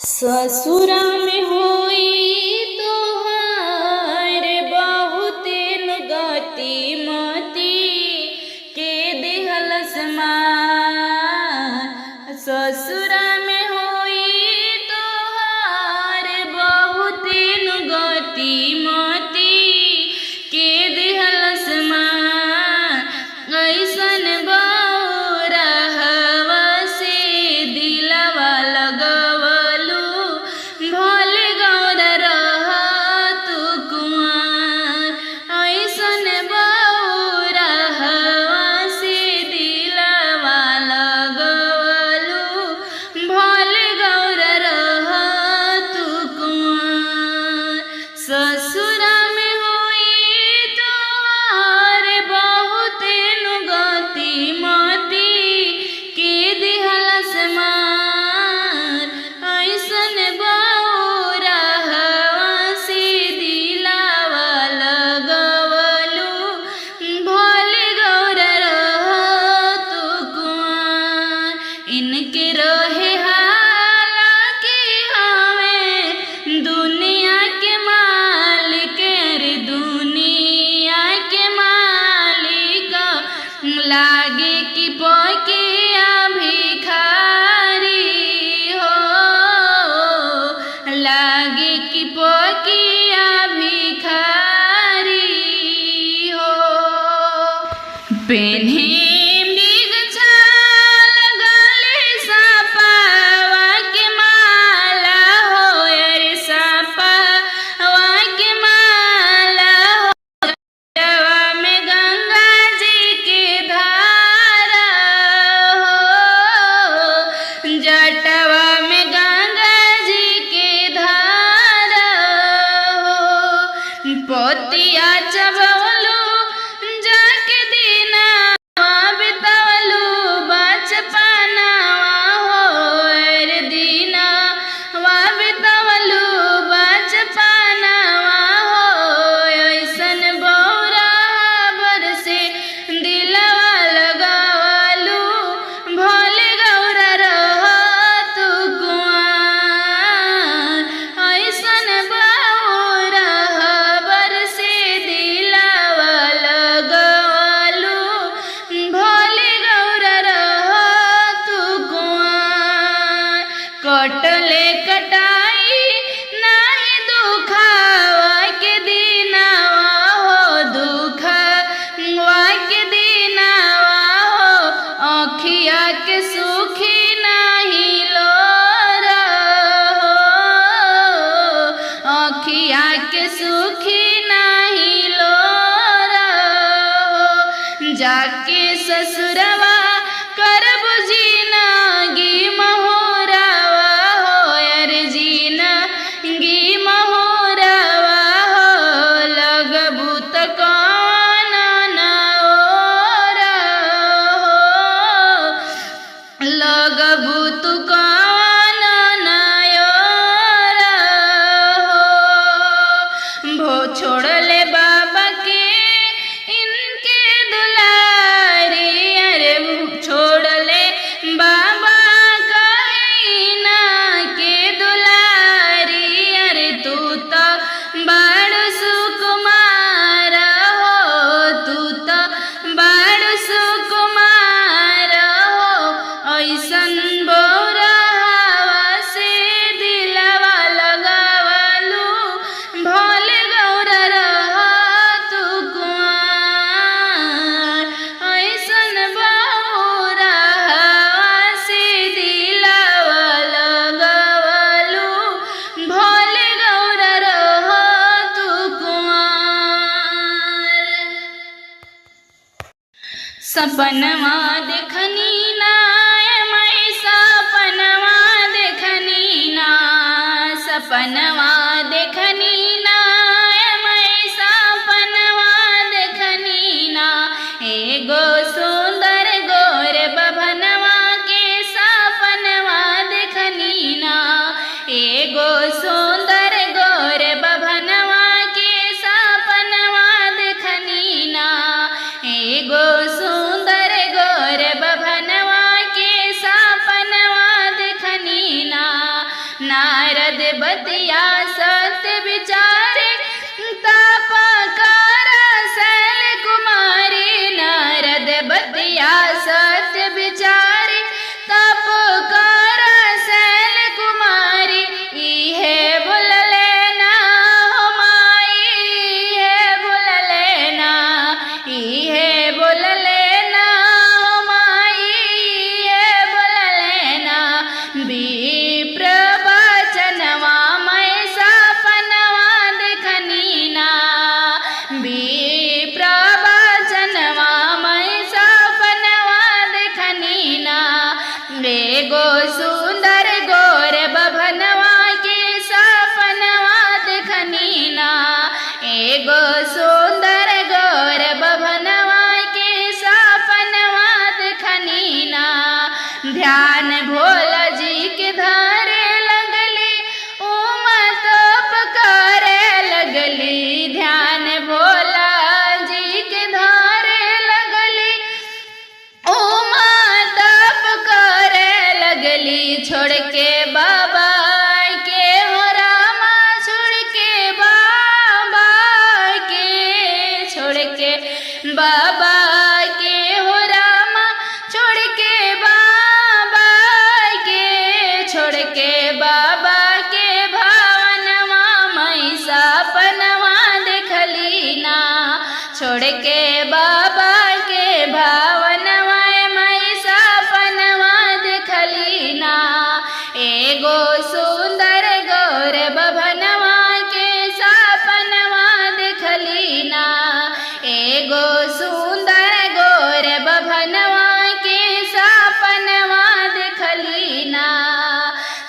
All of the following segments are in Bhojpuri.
ससुरा में होई तोहार बहुते गति मती के देहलस मार। ससुरा में होई तोहार बहुते गति मती के देहलस मार। ऐसन बौरहवा से दिलवा लगवलू भल गौर रह तू कुंवर। ऐसन बौरहवा से दिलवा लगवलू भल गौर रह तू कुंवर। ससुरा में होई तोहार बहुते गति मती के दिहलस मार। ऐसन बौरहवा से दिलवा लगवलू भल गौर रह तू कुंवर। इनके रहे हालांकि हमें दुनिया के मालिक रे दुनिया के मालिक लागे कि पकिया भिखारी हो। लागे कि पकिया भिखारी हो। पेन्हे मृग छाल गले सापावा के माला हो। अरे सापावा के माला हो। जटवा में गंगा जी के धारा हो। जटवा में गंगा जी के धारा हो। पोतिया चबवलू जाके दिनवा बितवलू बचपनवा हो। अरे दिनवा बितवलू बचपनवा हो। ऐसन बौरहबर से दिलवा लगवलू भल गौर रह तू कुंवर। ऐसन बौरहबर से दिलवा लगवलू भल गौर रह तू कुंवर। कटले कटाई नाही दुखावा के दिनवा हो। दुखवा के दिनवा हो। आँखिया के सुखी नाही लोरा हो। आँखिया के सुखी नाही लोरा हो। जाके ससुरवा करब जिनगी महोरवा हो। अरे जिनगी महोरवा हो। लगबू त कौन ना ओरा हो। लगबू तू कौन ना ओरा हो। भो छोड़ले बाबा के इनके दुलारी। अरे छोड़ले बाबा कहीना के दुलारी। अरे तू तो बड़ सुकुमार हो। तू तो बड़ सुकुमार हो। ऐसन बौरहवा से दिलवा लगवलू भल गौर रह तू कुंवर। ऐसन बौरहवा से दिलवा लगवलू भल गौर रह तू कुंवर। सपनवा देखनी ना मैं सपनवा देखनी ना। सपनवा देखनी ना मैं सपनवा देखनी ना। एगो सुंदर गोर बभनवा के सपनवा देखनी ना। एगो सुंदर गोर बभनवा के सपनवा देखनी ना। एगो सुंदर गोर बभनवा के सपनवा देखनी ना। नारद बतिया सत्य विचारे तप कर शैल कुमारी। नारद बतिया सत्य विचारे तप कर शैल कुमारी। इहे बोलले ना हो माई, इहे बोलले ना, इहे बोलले ना हो माई, इहे बोलले ना। विप्र वचनवा मैं सपनवा देखनी ना, विप्र वचनवा मैं सपनवा देखनी ना। एगो सुंदर गोर बभनवा के सपनवा देखनी ना, एगो सुंदर गोर बभनवा के सपनवा देखनी ना। ध्यान भोला जी के धारे लगली उमा तप करे लगली। ध्यान भोला जी के धारे लगली उमा तप करे लगली। छोड़ के बाबा के हो रामा, छोड़ के बाबा के, छोड़ के बाबा के हो रामा, छोड़ के बाबा के, छोड़ के बाबा के भावनवा मैं सपनवा देखली ना। छोड़ के बाबा के भावनवा मैं सपनवा देखली ना। एगो सुंदर गौर बभनवा के सपनवा देखली ना, एगो सुंदर गौर बभनवा के सपनवा देखली ना।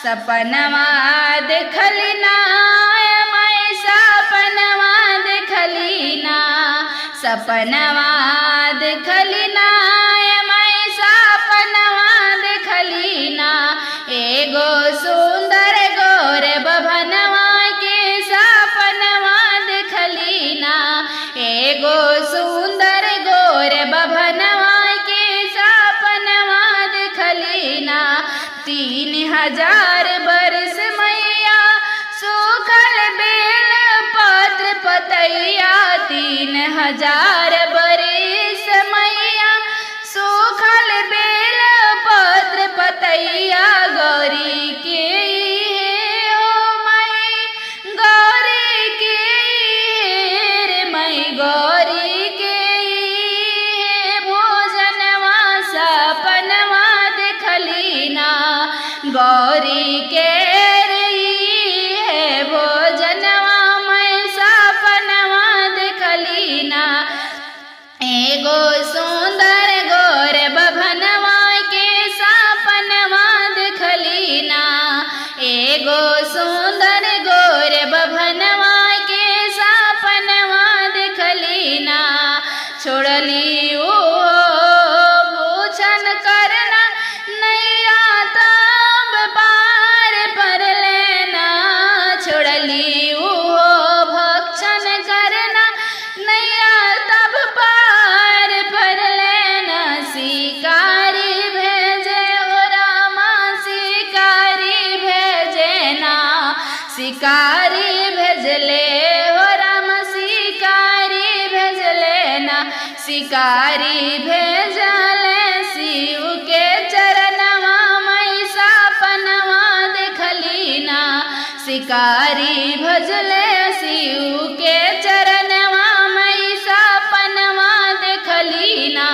सपनवा देखली ना मैं सपनवा देखली ना, सपनवा देखली ना मैं सपनवा देखली ना। एगो सुंदर गौर बभनवा के सपनवा देखली ना, एगो सुंदर गौर बभनवा के सपनवा देखली ना। 3000 बरस मैया सूखल बेल पत्र पतैया। 3000 बरस मैया सूखल बेल पत्र पतैया। गौरी के हो मई, गौरी के रे मई, गौरी के भोजनवा सपनवा देखली ना। गौरी के रे भोजनवा मैं सपनवा देखली ना। एगो सुंदर गौर बभनवा के सपनवा देखली ना, एगो सुंदर गौर बभनवा के सपनवा देखली ना। छोड़ली ओ भूषण करना नैया तब पार पर लेना। छोड़ली ओ भक्षण करना नैया तब पार पर लेना। शिकारी भेजे हो रामा, शिकारी भेजे ना, शिकारी भेजले हो राम, शिकारी भेजले ना। शिकारी भेजले शिव के चरणवा मैं सपनवा देखली ना। शिकारी भजले शिव के चरणवा मैं सपनवा देखली ना।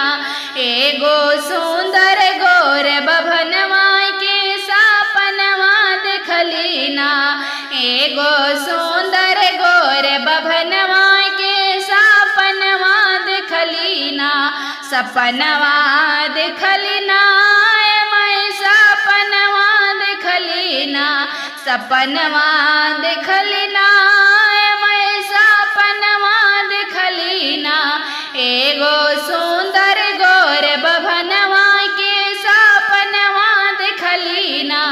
एगो सुंदर गौर बभनवा के सपनवा देखली ना, एगो सुंदर गौर बभनवा के सपनवा देखली ना। सपनवा देखली ना मैं सपनवा देखली ना, सपनवा देखली ना मैं सपनवा देखली ना। एगो सुंदर गौर बभनवा के सपनवा देखली ना,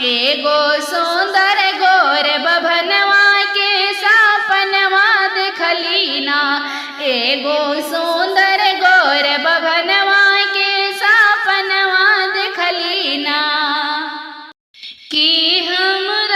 एगो सुंदर गौर बभनवा के सपनवा देखली ना। एगो सुंदर गौर बभनवा के सपनवा देखली ना। कि हमरा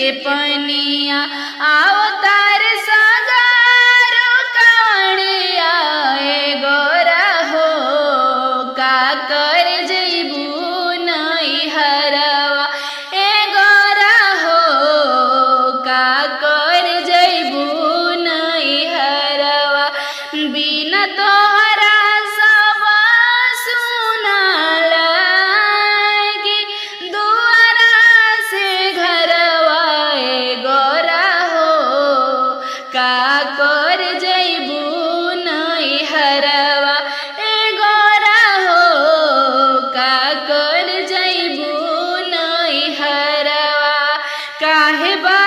के पनिया अवतार सगारो कावड़िया ए गोरा हो का कर जइबू नैहरवा ए गोरा हो का कर जइबू नैहरवा बिना तोहरा सब सुना लागी दुआरा से घरवा ए गोरा हो का कर जइबू नैहरवा ए गोरा हो का कर जइबू नैहरवा काहे बा